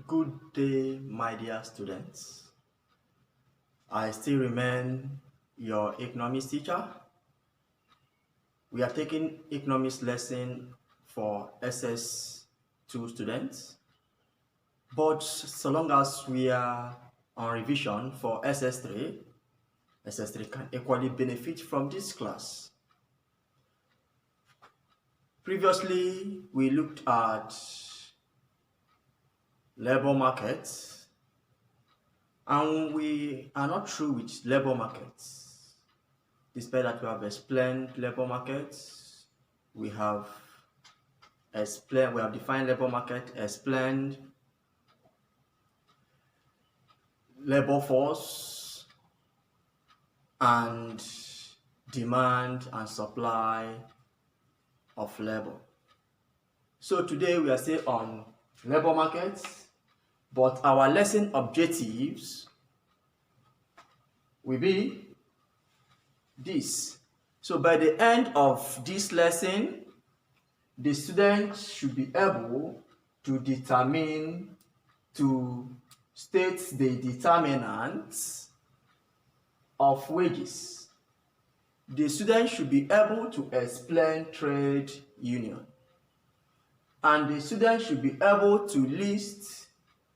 Good day, my dear students. I still remain your economics teacher. We are taking economics lesson for SS2 students. But so long as we are on revision for SS3, SS3 can equally benefit from this class. Previously, we looked at labor markets, and we are not through with labor markets. Despite that we have explained labor markets, we have defined labor market, explained labor force and demand and supply of labor. So today we are still on labor markets, but our lesson objectives will be this. So by the end of this lesson, the student should be able to state the determinants of wages. The student should be able to explain trade union. And the student should be able to list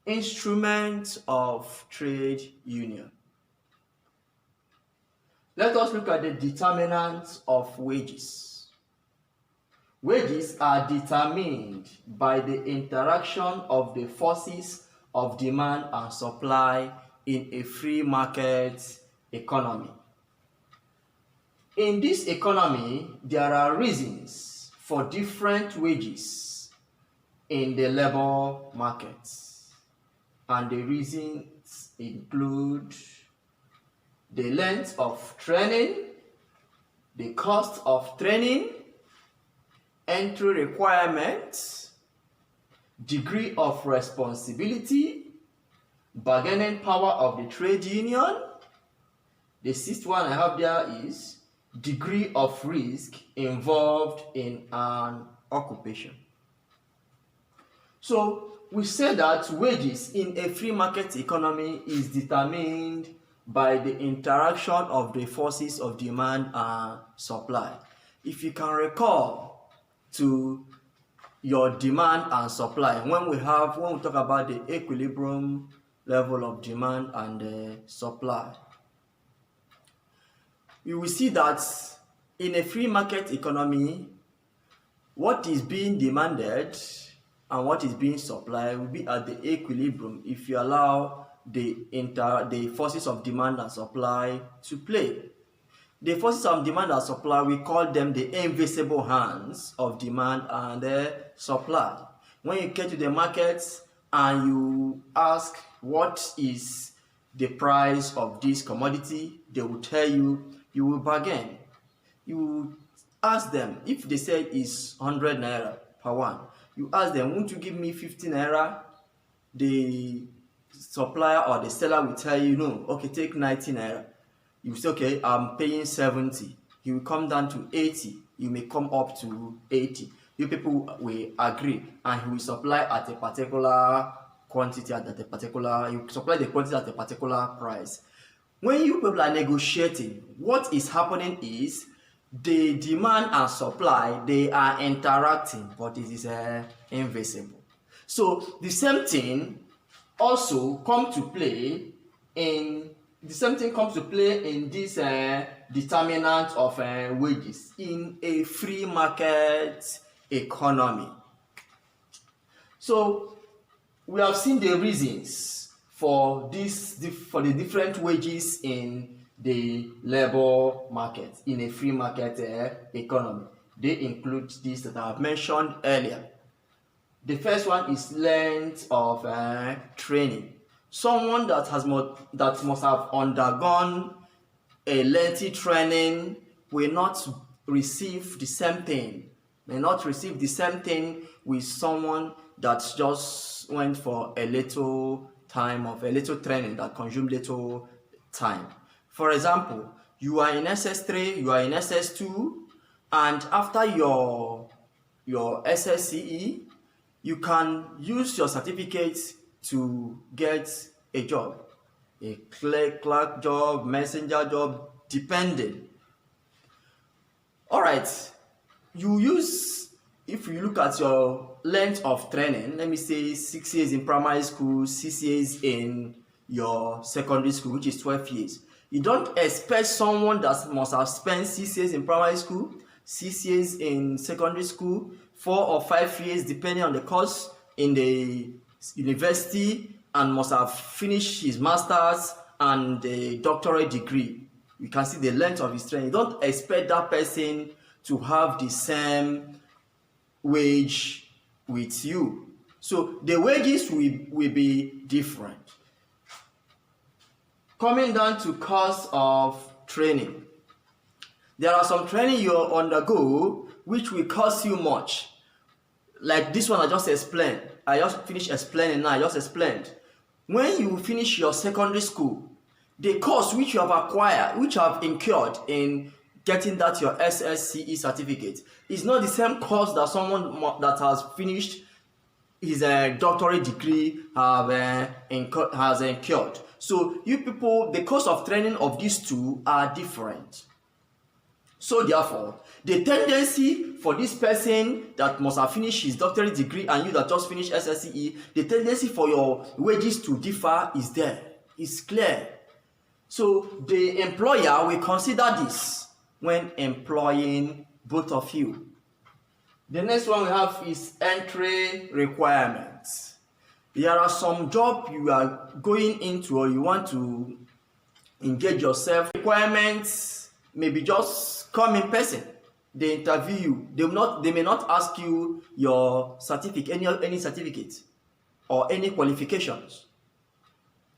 instruments of trade union. Let us look at the determinants of wages. Wages are determined by the interaction of the forces of demand and supply in a free market economy. In this economy, there are reasons for different wages in the labor market, and the reasons include the length of training, the cost of training, entry requirements, degree of responsibility, bargaining power of the trade union. The sixth one I have there is degree of risk involved in an occupation. So we say that wages in a free market economy is determined by the interaction of the forces of demand and supply. If you can recall to your demand and supply, when we talk about the equilibrium level of demand and supply, you will see that in a free market economy, what is being demanded and what is being supplied will be at the equilibrium if you allow the forces of demand and supply to play. The forces of demand and supply, we call them the invisible hands of demand and supply. When you get to the markets and you ask what is the price of this commodity, they will tell you, you will bargain. You ask them, if they say it's 100 naira per one, you ask them, won't you give me 50 naira? The supplier or the seller will tell you, no, okay, take 90 naira. You say, okay, I'm paying 70. He will come down to 80. You may come up to 80. You people will agree, and he will supply at a particular quantity you supply the quantity at a particular price. When you people are negotiating, what is happening is the demand and supply, they are interacting, but it is invisible. So the same thing also comes to play in this determinant of wages in a free market economy. So we have seen the reasons for the different wages in the labor market in a free market economy. They include this that I have mentioned earlier. The first one is length of training. Someone that must have undergone a lengthy training will not receive the same thing. May not receive the same thing with someone that just went for a little training that consumed little time. For example, you are in SS3, you are in SS2, and after your SSCE, you can use your certificate to get a job, a clerk job, messenger job, depending. All right, if you look at your length of training, let me say 6 years in primary school, 6 years in your secondary school, which is 12 years. You don't expect someone that must have spent 6 years in primary school, 6 years in secondary school, 4 or 5 years depending on the course in the university, and must have finished his master's and a doctorate degree. You can see the length of his training. You don't expect that person to have the same wage with you. So the wages will be different. Coming down to cost of training. There are some training you undergo which will cost you much. Like this one I just explained. I just finished explaining now. I just explained. When you finish your secondary school, the course which you have acquired, which you have incurred in getting that your SSCE certificate, is not the same course that someone that has finished his doctorate degree has incurred. So you people, the cost of training of these two are different. So therefore, the tendency for this person that must have finished his doctorate degree and you that just finished SSCE, the tendency for your wages to differ is there. It's clear. So the employer will consider this when employing both of you. The next one we have is entry requirements. There are some jobs you are going into or you want to engage yourself. Requirements maybe just come in person. They interview you. They may not ask you your certificate, any certificate or any qualifications.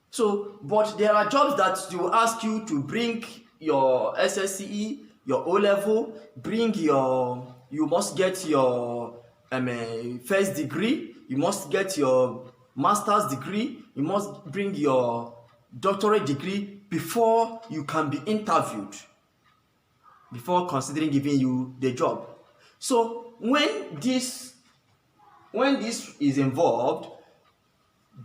So, but there are jobs that will ask you to bring your SSCE, your O-level, you must get your first degree, you must get your master's degree, you must bring your doctorate degree before you can be interviewed, before considering giving you the job. So when this is involved,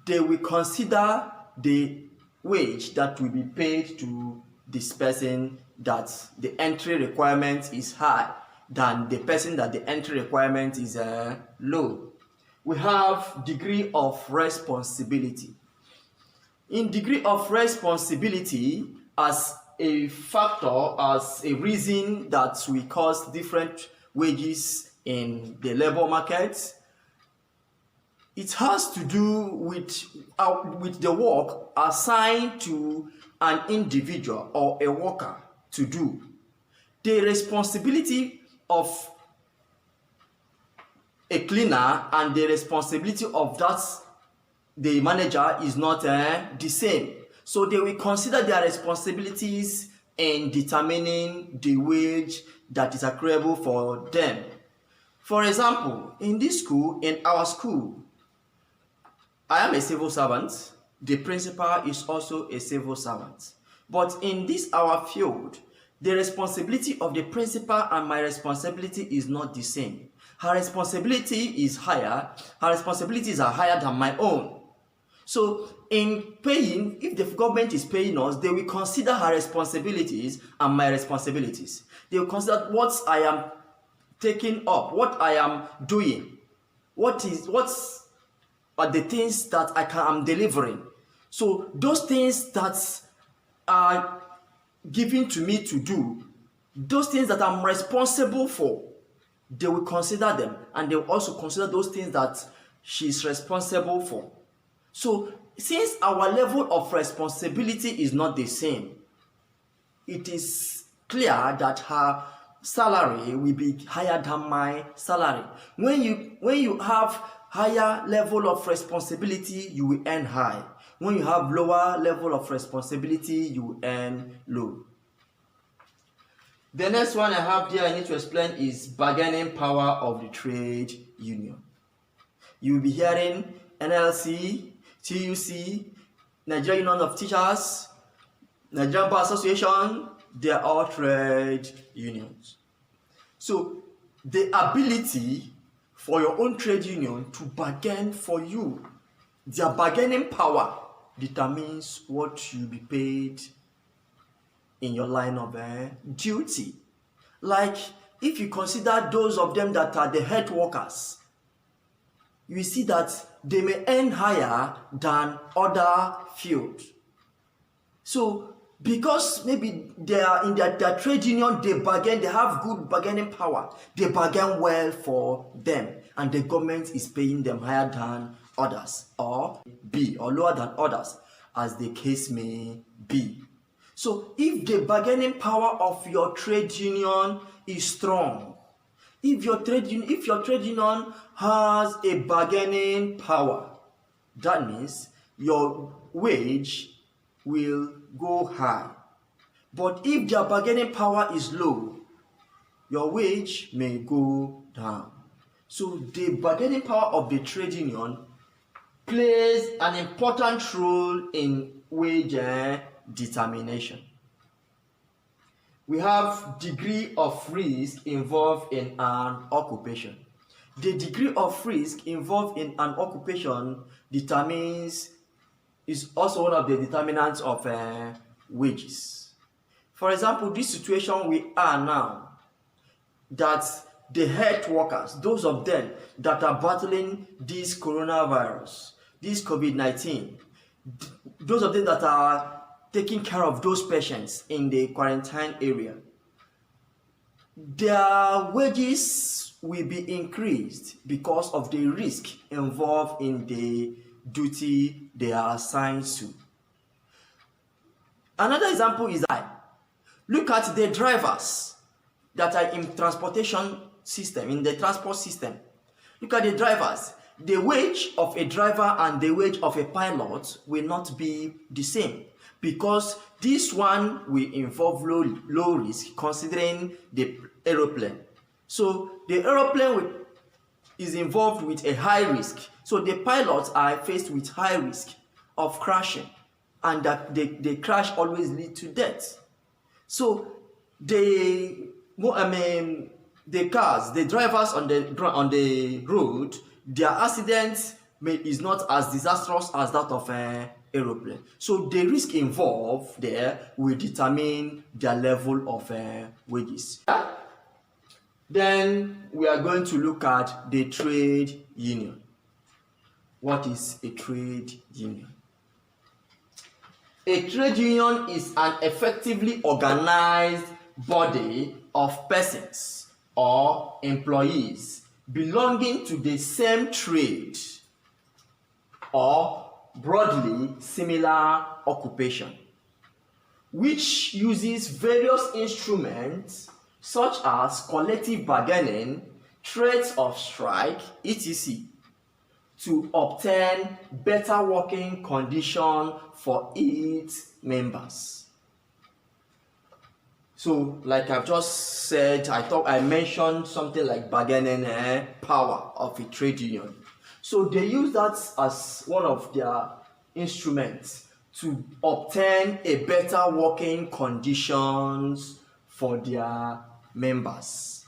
they will consider the wage that will be paid to this person that the entry requirement is high than the person that the entry requirement is low. We have degree of responsibility. In degree of responsibility, as a factor, as a reason that will cause different wages in the labor market, it has to do with the work assigned to an individual or a worker to do. The responsibility of a cleaner and the responsibility of the manager is not the same. So they will consider their responsibilities in determining the wage that is accruable for them. For example, in our school, I am a civil servant. The principal is also a civil servant. But in our field, the responsibility of the principal and my responsibility is not the same. Her responsibility is higher. Her responsibilities are higher than my own. So in paying, if the government is paying us, they will consider her responsibilities and my responsibilities. They will consider what I am taking up, what I am doing, what's are the things that I'm delivering. So those things that are given to me to do, those things that I'm responsible for, they will consider them, and they will also consider those things that she's responsible for. So since our level of responsibility is not the same, it is clear that her salary will be higher than my salary. When you have higher level of responsibility, you will earn high. When you have lower level of responsibility, you will earn low. The next one I have here I need to explain is bargaining power of the trade union. You will be hearing NLC, TUC, Nigerian Union of Teachers, Nigerian Bar Association, they are all trade unions. So the ability for your own trade union to bargain for you Their bargaining power determines what you be paid in your line of duty. Like if you consider those of them that are the head workers, you see that they may earn higher than other fields. So because maybe they are in their trade union, they bargain, they have good bargaining power, they bargain well for them, and the government is paying them higher than others, or lower than others, as the case may be. So if the bargaining power of your trade union is strong, if your trade union has a bargaining power, that means your wage will go high. But if their bargaining power is low, your wage may go down. So the bargaining power of the trade union plays an important role in wage determination. We have degree of risk involved in an occupation. The degree of risk involved in an occupation is also one of the determinants of wages. For example, this situation we are now, that the health workers, those of them that are battling this coronavirus, this COVID-19, those of them that are taking care of those patients in the quarantine area, their wages will be increased because of the risk involved in the duty they are assigned to. Another example is that look at the drivers that are in transportation system, in the transport system. Look at the drivers. The wage of a driver and the wage of a pilot will not be the same, because this one will involve low risk, considering the aeroplane. So the aeroplane is involved with a high risk. So the pilots are faced with high risk of crashing, and that the crash always leads to death. So the cars, the drivers on the road, their accident is not as disastrous as that of an aeroplane. So the risk involved there will determine their level of wages. Then we are going to look at the trade union. What is a trade union? A trade union is an effectively organized body of persons or employees belonging to the same trade or broadly similar occupation, which uses various instruments such as collective bargaining, threats of strike, etc., to obtain better working conditions for its members. So, like I've just said, I mentioned something like bargaining power of a trade union. So they use that as one of their instruments to obtain a better working conditions for their members.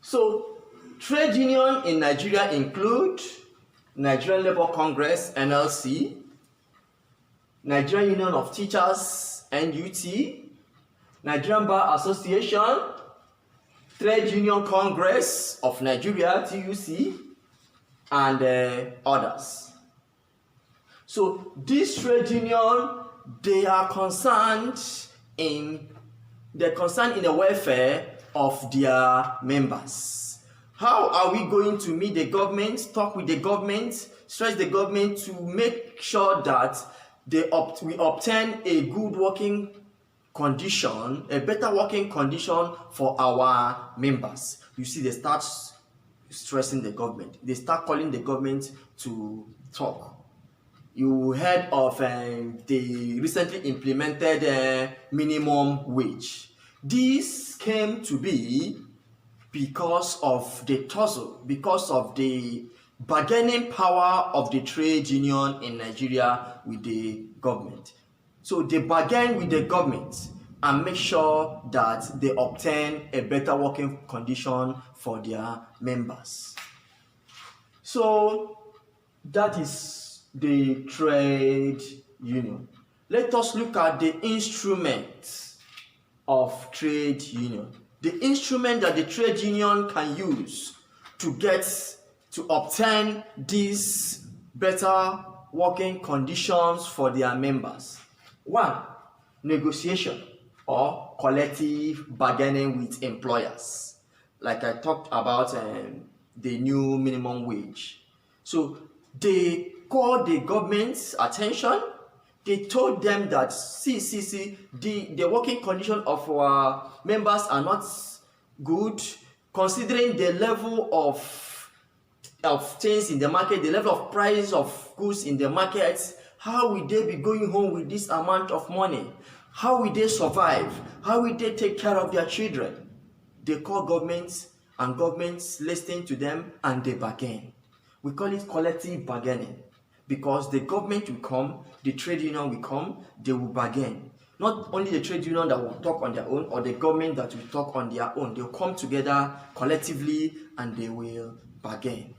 So trade union in Nigeria include Nigerian Labour Congress (NLC), Nigerian Union of Teachers (NUT), Nigerian Bar Association, Trade Union Congress of Nigeria (TUC), and others. So this trade union, they are concerned in the welfare of their members. How are we going to meet the government, talk with the government, stress the government to make sure that we obtain a good working condition, a better working condition for our members? You see, they start stressing the government. They start calling the government to talk. You heard of the recently implemented minimum wage. This came to be because of the tussle, because of the bargaining power of the trade union in Nigeria with the government. So they bargain with the government and make sure that they obtain a better working condition for their members. So that is the trade union. Let us look at the instruments of trade union. The instrument that the trade union can use to obtain these better working conditions for their members. 1. Negotiation or collective bargaining with employers. Like I talked about the new minimum wage. So they called the government's attention. They told them that the working condition of our members are not good, considering the level of things in the market, the level of price of goods in the market. How will they be going home with this amount of money? How will they survive? How will they take care of their children? They call governments, and governments listen to them, and they bargain. We call it collective bargaining, because the government will come, the trade union will come, they will bargain. Not only the trade union that will talk on their own, or the government that will talk on their own. They'll come together collectively and they will bargain.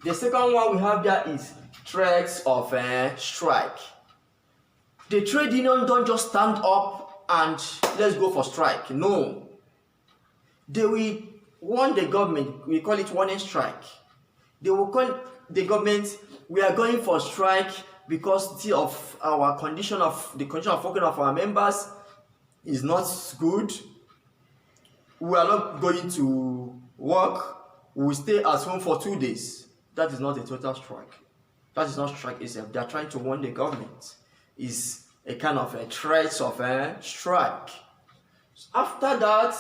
The second one we have there is threats of strike. The trade union don't just stand up and let's go for strike. No. They will warn the government. We call it warning strike. They will call the government, we are going for strike because of our condition of working of our members is not good. We are not going to work. We will stay at home for 2 days. That is not a total strike. That is not strike itself. They are trying to warn the government. It's a kind of a threat of a strike. After that,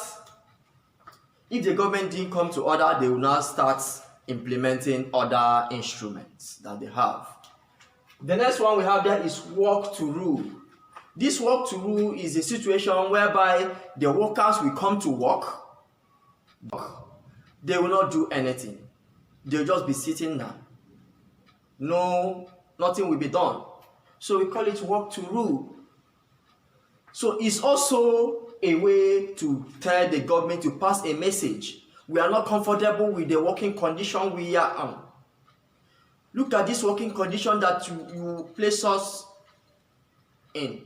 if the government didn't come to order, they will now start implementing other instruments that they have. The next one we have there is work to rule. This work to rule is a situation whereby the workers will come to work. They will not do anything. They'll just be sitting down. Nothing will be done. So we call it work to rule. So it's also a way to tell the government to pass a message. We are not comfortable with the working condition we are on. Look at this working condition that you place us in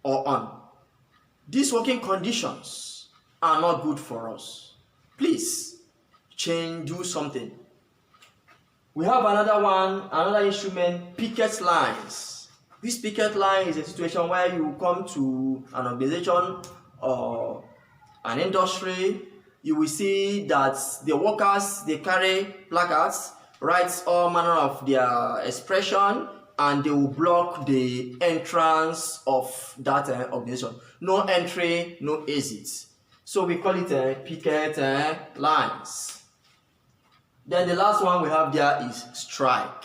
or on. These working conditions are not good for us. Please change, do something. We have another instrument, picket lines. This picket line is a situation where you come to an organization or an industry. You will see that the workers, they carry placards, write all manner of their expression, and they will block the entrance of that organization. No entry, no exit. So we call it picket lines. Then the last one we have there is strike.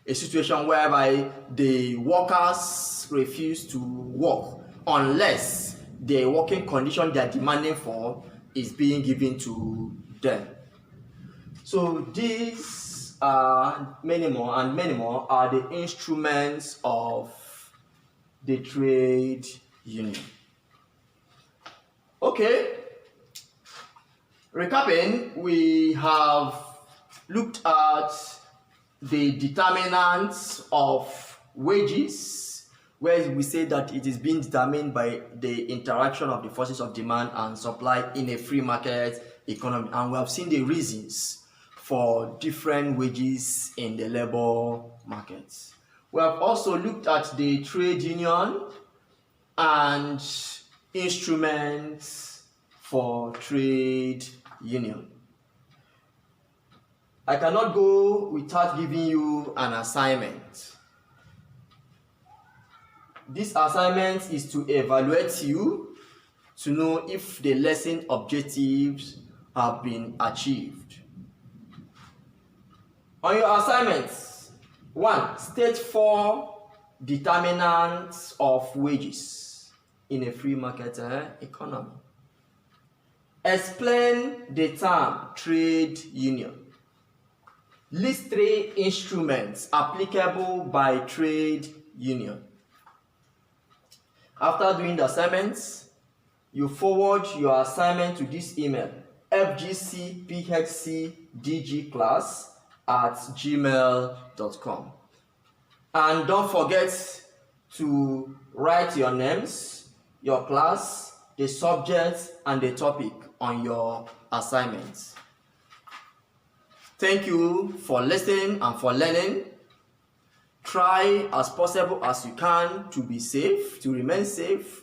A situation whereby the workers refuse to work unless the working condition they are demanding for is being given to them. So these are many more are the instruments of the trade union. Okay. Recapping, we have looked at the determinants of wages, where we say that it is being determined by the interaction of the forces of demand and supply in a free market economy. And we have seen the reasons for different wages in the labor markets. We have also looked at the trade union and instruments for trade union. I cannot go without giving you an assignment. This assignment is to evaluate you to know if the lesson objectives have been achieved. On your assignments, 1. State 4 determinants of wages in a free market economy. Explain the term trade union. List 3 instruments applicable by trade union. After doing the assignments, you forward your assignment to this email, fgcphcdgclass@gmail.com. And don't forget to write your names, your class, the subject, and the topic on your assignments. Thank you for listening and for learning. Try as possible as you can to be safe, to remain safe,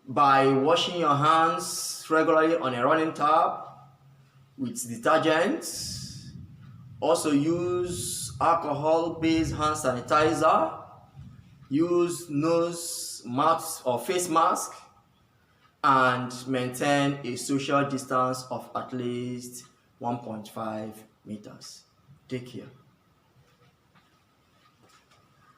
by washing your hands regularly on a running tap with detergent. Also use alcohol-based hand sanitizer. Use nose, mouth, or face mask, and maintain a social distance of at least 1.5 meters. Take care.